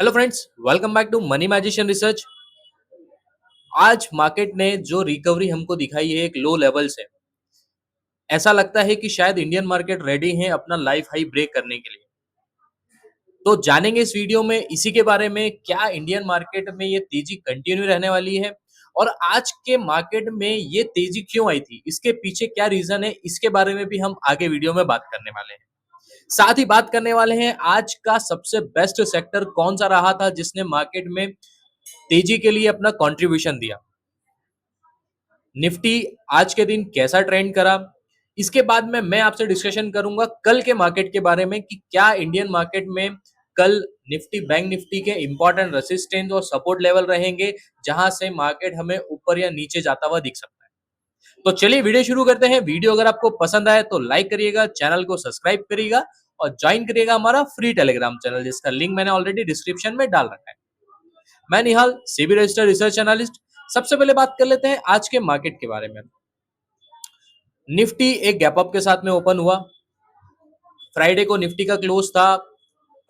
Hello friends, welcome back to money magician research. आज market ने जो रिकवरी हमको दिखाई है एक लो लेवल से, ऐसा लगता है कि शायद इंडियन मार्केट रेडी है अपना लाइफ हाई ब्रेक करने के लिए। तो जानेंगे इस वीडियो में इसी के बारे में, क्या इंडियन मार्केट में ये तेजी कंटिन्यू रहने वाली है और आज के मार्केट में ये तेजी क्यों आई थी, इसके पीछे क्या रीजन है, इसके बारे में भी हम आगे वीडियो में बात करने वाले हैं। साथ ही बात करने वाले हैं आज का सबसे बेस्ट सेक्टर कौन सा रहा था जिसने मार्केट में तेजी के लिए अपना कंट्रीब्यूशन दिया। निफ्टी आज के दिन कैसा ट्रेंड करा, इसके बाद में मैं आपसे डिस्कशन करूंगा कल के मार्केट के बारे में कि क्या इंडियन मार्केट में कल निफ्टी बैंक निफ्टी के इंपॉर्टेंट रेसिस्टेंस और सपोर्ट लेवल रहेंगे जहां से मार्केट हमें ऊपर या नीचे जाता हुआ दिख सकता है। तो चलिए वीडियो शुरू करते हैं। वीडियो अगर आपको पसंद आए तो लाइक करिएगा, चैनल को सब्सक्राइब करिएगा और ज्वाइन करिएगा हमारा फ्री टेलीग्राम चैनल जिसका लिंक मैंने ऑलरेडी डिस्क्रिप्शन में डाल रखा है। मैं निहाल, सेबी रजिस्टर्ड रिसर्च एनालिस्ट। सबसे पहले बात कर लेते हैं आज के मार्केट के बारे में। निफ्टी एक गैप अप के साथ में ओपन हुआ। फ्राइडे को निफ्टी का क्लोज था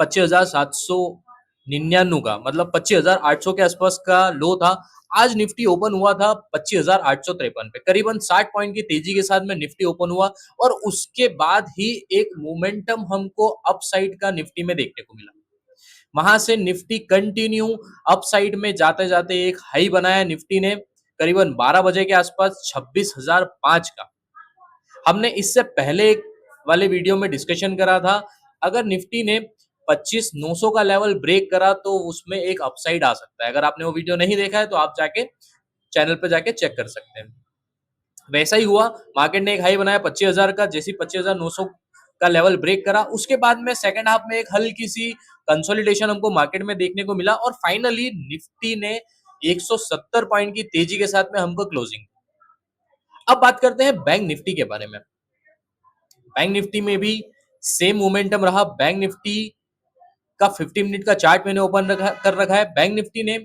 25,799 का, मतलब 25,800 के आसपास का लो था। आज निफ्टी ओपन हुआ था 25,853 पे, करीबन 60 पॉइंट की तेजी के साथ में निफ्टी ओपन हुआ और उसके बाद ही एक मोमेंटम हमको अपसाइड का निफ्टी में देखने को मिला। वहां से निफ्टी कंटिन्यू अपसाइड में जाते जाते एक हाई बनाया निफ्टी ने करीबन 12 बजे के आसपास 26,005 का। हमने इससे पहले एक वाले वीडियो में डिस्कशन करा था, अगर निफ्टी ने 25,900 का लेवल ब्रेक करा तो उसमें एक अपसाइड आ सकता है। अगर आपने वो वीडियो नहीं देखा है तो आप जाके चैनल पे जाके चेक कर सकते हैं। वैसा ही हुआ, मार्केट ने एक हाई बनाया 25,000 का। जैसी 25,900 का लेवल ब्रेक करा उसके बाद में सेकंड हाफ में एक हल्की सी कंसोलिडेशन हमको मार्केट में देखने को मिला और फाइनली निफ्टी ने 170 पॉइंट की तेजी के साथ में हमको क्लोजिंग। अब बात करते हैं बैंक निफ्टी के बारे में। बैंक निफ्टी में भी सेम मोमेंटम रहा। बैंक निफ्टी का 50 मिनट का चार्ट मैंने ओपन कर रखा है। बैंक निफ्टी ने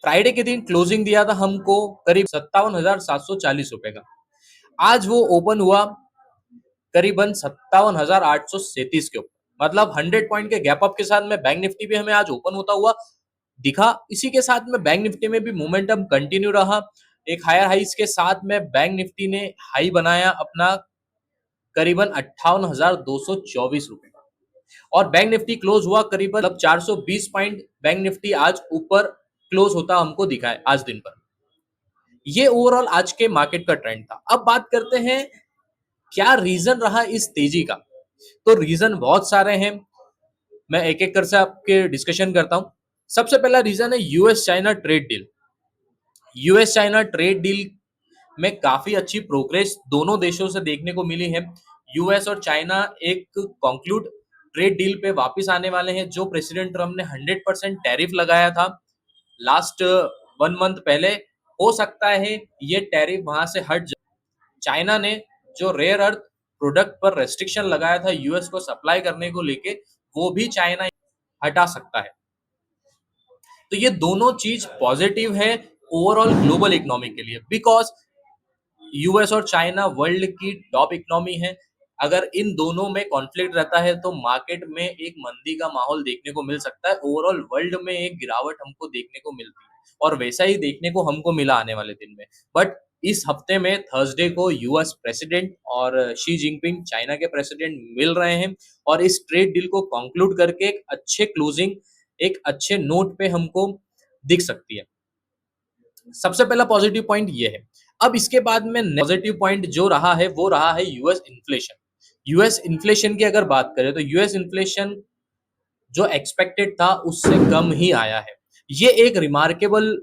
फ्राइडे के दिन क्लोजिंग दिया था हमको करीब 57,740 रुपए का। आज वो ओपन हुआ करीबन 57,837 के ऊपर, मतलब 100 पॉइंट के गैप अप के साथ में बैंक निफ्टी भी हमें आज ओपन होता हुआ दिखा। इसी के साथ में बैंक निफ्टी में भी मोमेंटम कंटिन्यू रहा। एक हायर हाइस के साथ में बैंक निफ्टी ने हाई बनाया अपना करीबन 58,224 रुपए का और बैंक निफ्टी क्लोज हुआ करीबन 420 पॉइंट। बैंक निफ्टी आज ऊपर क्लोज होता हमको दिखा है आज दिन पर। ये ओवरऑल आज के मार्केट का ट्रेंड था। अब बात करते हैं क्या रीजन रहा इस तेजी का। तो रीजन बहुत सारे हैं, मैं एक एक कर से आपके डिस्कशन करता हूं। सबसे पहला रीजन है US China trade deal. US China trade deal में काफी अच्छी प्रोग्रेस दोनों देशों से देखने को मिली है। यूएस और चाइना एक कंक्लूड ट्रेड डील पे वापस आने वाले हैं। जो प्रेसिडेंट ट्रम्प ने 100% टैरिफ लगाया था लास्ट 1 मंथ पहले, हो सकता है ये टैरिफ वहां से हट जाए। चाइना ने जो रेयर अर्थ प्रोडक्ट पर रेस्ट्रिक्शन लगाया था यूएस को सप्लाई करने को लेके, वो भी चाइना हटा सकता है। तो ये दोनों चीज पॉजिटिव है ओवरऑल ग्लोबल इकोनॉमी के लिए, बिकॉज यूएस और चाइना वर्ल्ड की टॉप इकोनॉमी है। अगर इन दोनों में कॉन्फ्लिक्ट रहता है तो मार्केट में एक मंदी का माहौल देखने को मिल सकता है। ओवरऑल वर्ल्ड में एक गिरावट हमको देखने को मिलती है और वैसा ही देखने को हमको मिला आने वाले दिन में। बट इस हफ्ते में थर्सडे को यूएस प्रेसिडेंट और शी जिनपिंग चाइना के प्रेसिडेंट मिल रहे हैं और इस ट्रेड डील को कंक्लूड करके एक अच्छे क्लोजिंग, एक अच्छे नोट पे हमको दिख सकती है। सबसे पहला पॉजिटिव पॉइंट ये है। अब इसके बाद में पॉजिटिव पॉइंट जो रहा है वो रहा है यूएस इन्फ्लेशन। यूएस इन्फ्लेशन की अगर बात करें तो यूएस इन्फ्लेशन जो एक्सपेक्टेड था उससे कम ही आया है। ये एक रिमार्केबल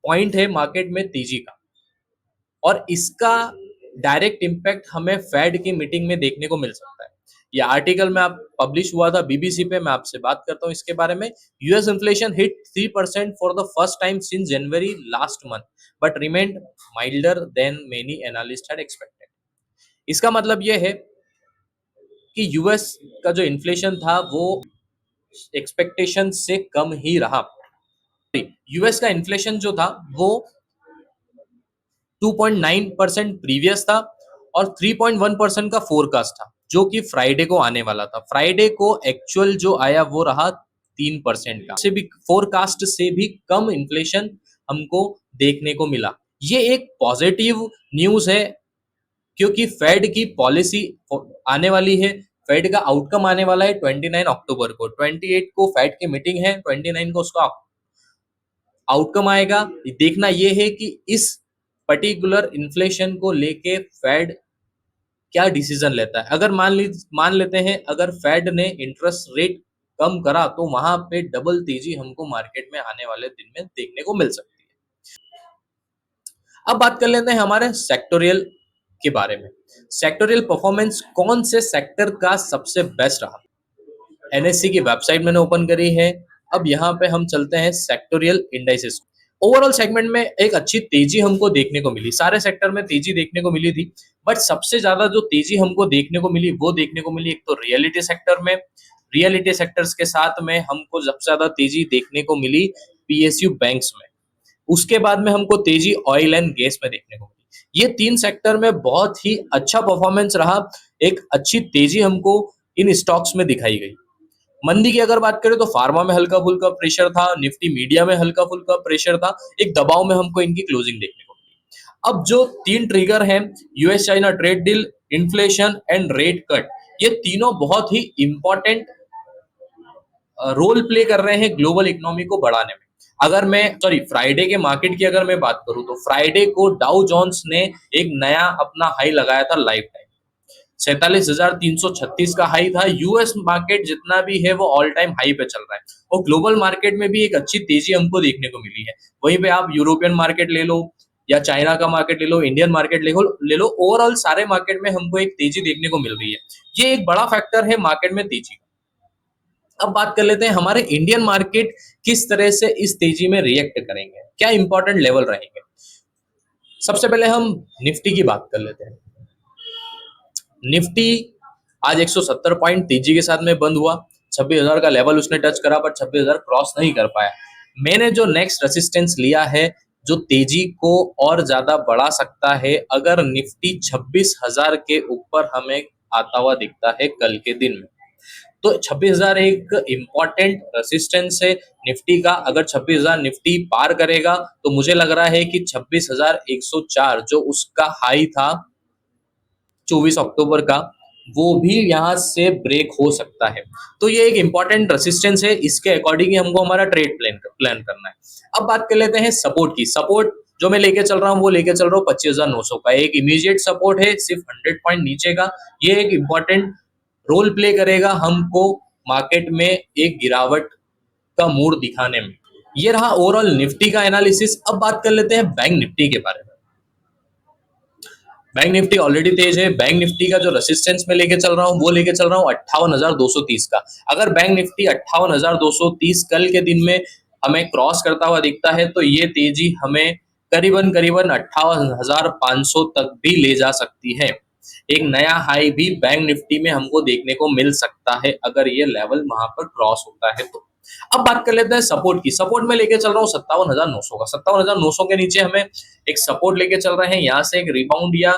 पॉइंट है मार्केट में तेजी का और इसका डायरेक्ट इम्पैक्ट हमें फेड की मीटिंग में देखने को मिल सकता है। ये आर्टिकल में आप पब्लिश हुआ था बीबीसी पे, मैं आपसे बात करता हूं इसके बारे में। US inflation hit 3% for the first time since January last month but remained milder than many analyst had expected. इसका मतलब यह है कि यूएस का जो इन्फ्लेशन था वो एक्सपेक्टेशन से कम ही रहा। यूएस का इन्फ्लेशन जो था वो 2.9% प्रीवियस था और 3.1% का फोरकास्ट था जो कि फ्राइडे को आने वाला था। फ्राइडे को एक्चुअल जो आया वो रहा 3% का, से भी फोरकास्ट से भी कम इन्फ्लेशन हमको देखने को मिला। ये एक पॉजिटिव न्यूज़ है क्योंकि फेड की पॉलिसी आने वाली है। फेड का आउटकम आने वाला है 29 अक्टूबर को। 28 को फेड की मीटिंग है, 29 को उसका आउटकम आएगा। देखना ये है कि इस पर्टिकुलर इन्फ्लेशन को लेके फेड क्या डिसीजन लेता है। अगर मान लेते हैं अगर फेड ने इंटरेस्ट रेट कम करा तो वहां पे डबल तेजी हमको मार्केट में आने वाले दिन में देखने को मिल सकती है। अब बात कर लेते हैं हमारे सेक्टोरियल के बारे में। सेक्टोरियल परफॉर्मेंस कौन से सेक्टर का सबसे बेस्ट रहा। एनएससी की वेबसाइट मैंने ओपन करी है। अब यहाँ पे हम चलते हैं सेक्टोरियल इंडाइसेस। ओवरऑल सेगमेंट में एक अच्छी तेजी हमको देखने को मिली, सारे सेक्टर में तेजी देखने को मिली थी, बट सबसे ज्यादा जो तेजी हमको देखने को मिली वो देखने को मिली एक तो रियलिटी सेक्टर में। रियलिटी सेक्टर्स के साथ में हमको सबसे ज्यादा तेजी देखने को मिली पीएसयू बैंक्स में। उसके बाद में हमको तेजी ऑयल एंड गैस में देखने को मिली। ये तीन सेक्टर में बहुत ही अच्छा परफॉर्मेंस रहा, एक अच्छी तेजी हमको इन स्टॉक्स में दिखाई गई। मंदी की अगर बात करें तो फार्मा में हल्का फुल्का प्रेशर था, निफ्टी मीडिया में हल्का फुल्का प्रेशर था, एक दबाव में हमको इनकी क्लोजिंग देखने को मिली। अब जो तीन ट्रिगर हैं, US China trade deal, inflation and rate cut, ये तीनों बहुत ही इंपॉर्टेंट रोल प्ले कर रहे हैं ग्लोबल इकोनॉमी को बढ़ाने में। अगर मैं फ्राइडे के मार्केट की अगर मैं बात करूं तो फ्राइडे को डाउ जोन्स ने एक नया अपना हाई लगाया था लाइफ टाइम, 47,336 का हाई था। यूएस मार्केट जितना भी है वो ऑल टाइम हाई पे चल रहा है और ग्लोबल मार्केट में भी एक अच्छी तेजी हमको देखने को मिली है। वहीं पे आप यूरोपियन मार्केट ले लो या चाइना का मार्केट ले लो, इंडियन मार्केट ले लो, ओवरऑल सारे मार्केट में हमको एक तेजी देखने को मिल रही है। ये एक बड़ा फैक्टर है मार्केट में तेजी। अब बात कर लेते हैं हमारे इंडियन मार्केट किस तरह से इस तेजी में रिएक्ट करेंगे, क्या इंपॉर्टेंट लेवल रहेंगे। सबसे पहले हम निफ्टी की बात कर लेते हैं। निफ्टी आज 170 पॉइंट तेजी के साथ में बंद हुआ। 26,000 का लेवल उसने टच करा पर 26,000 क्रॉस नहीं कर पाया। मैंने जो नेक्स्ट रेसिस्टेंस लिया है जो तेजी को और ज्यादा बढ़ा सकता है, अगर निफ्टी 26,000 के ऊपर हमें आता हुआ दिखता है कल के दिन में, तो 26,000 एक इंपॉर्टेंट रेसिस्टेंस है निफ्टी का। अगर 26,000 निफ्टी पार करेगा तो मुझे लग रहा है कि 26,104 जो उसका हाई था 24 अक्टूबर का, वो भी यहाँ से ब्रेक हो सकता है। तो ये एक इंपॉर्टेंट रेसिस्टेंस है, इसके अकॉर्डिंग ही हमको हमारा ट्रेड प्लान करना है। अब बात कर लेते हैं सपोर्ट की। सपोर्ट जो मैं लेके चल रहा हूँ वो लेके चल रहा हूँ 25,900 का। एक इमीडिएट सपोर्ट है सिर्फ 100 पॉइंट नीचे का। ये एक इंपॉर्टेंट रोल प्ले करेगा हमको मार्केट में एक गिरावट का मूड दिखाने में। ये रहा ओवरऑल निफ्टी का एनालिसिस। अब बात कर लेते हैं बैंक निफ्टी के बारे में। बैंक निफ्टी ऑलरेडी तेज है। बैंक निफ्टी का जो रेसिस्टेंस में लेके चल रहा हूँ वो लेके चल रहा हूँ 58,230 का। अगर बैंक निफ्टी 58,230 कल के दिन में हमें क्रॉस करता हुआ दिखता है तो ये तेजी हमें करीबन करीबन 58,500 तक भी ले जा सकती है। एक नया हाई भी बैंक निफ्टी में हमको देखने को मिल सकता है अगर ये लेवल वहां पर क्रॉस होता है तो। अब बात कर लेते हैं सपोर्ट की। सपोर्ट में लेके चल रहा हूँ 57,900 का। 57,900 के नीचे हमें एक सपोर्ट लेके चल रहे हैं। यहाँ से एक रिबाउंड या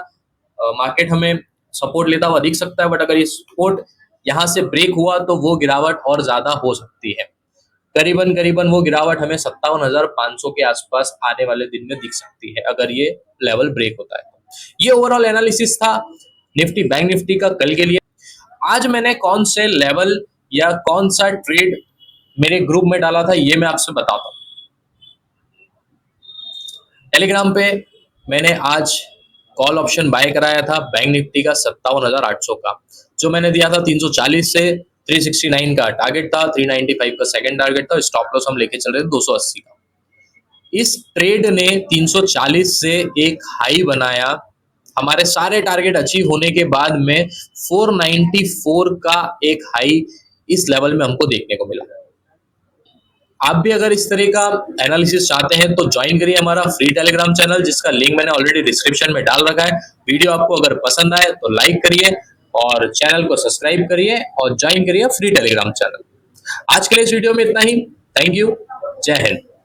मार्केट हमें सपोर्ट लेता हुआ दिख सकता है, बट अगर ये सपोर्ट यहाँ से ब्रेक हुआ तो वो गिरावट और ज्यादा हो सकती है। करीबन करीबन वो गिरावट हमें 57,500 के आसपास आने वाले दिन में दिख सकती है अगर ये लेवल ब्रेक होता है तो। ये ओवरऑल एनालिसिस था निफ्टी बैंक निफ्टी का कल के लिए। आज मैंने कौन से लेवल या कौन सा ट्रेड मेरे ग्रुप में डाला था ये मैं आपसे बताता हूँ। टेलीग्राम पे मैंने आज कॉल ऑप्शन बाय कराया था बैंक निफ्टी का 57,800 का, जो मैंने दिया था 340 से 369 का टारगेट था, 395 का सेकंड टारगेट था, स्टॉप लॉस हम लेके चल रहे थे 280 का। इस ट्रेड ने 340 से एक हाई बनाया। हमारे सारे टारगेट अचीव होने के बाद में 494 का एक हाई इस लेवल में हमको देखने को मिला। आप भी अगर इस तरह का एनालिसिस चाहते हैं तो ज्वाइन करिए हमारा फ्री टेलीग्राम चैनल, जिसका लिंक मैंने ऑलरेडी डिस्क्रिप्शन में डाल रखा है। वीडियो आपको अगर पसंद आए तो लाइक करिए और चैनल को सब्सक्राइब करिए और ज्वाइन करिए फ्री टेलीग्राम चैनल। आज के लिए इस वीडियो में इतना ही। Thank you. जय हिंद।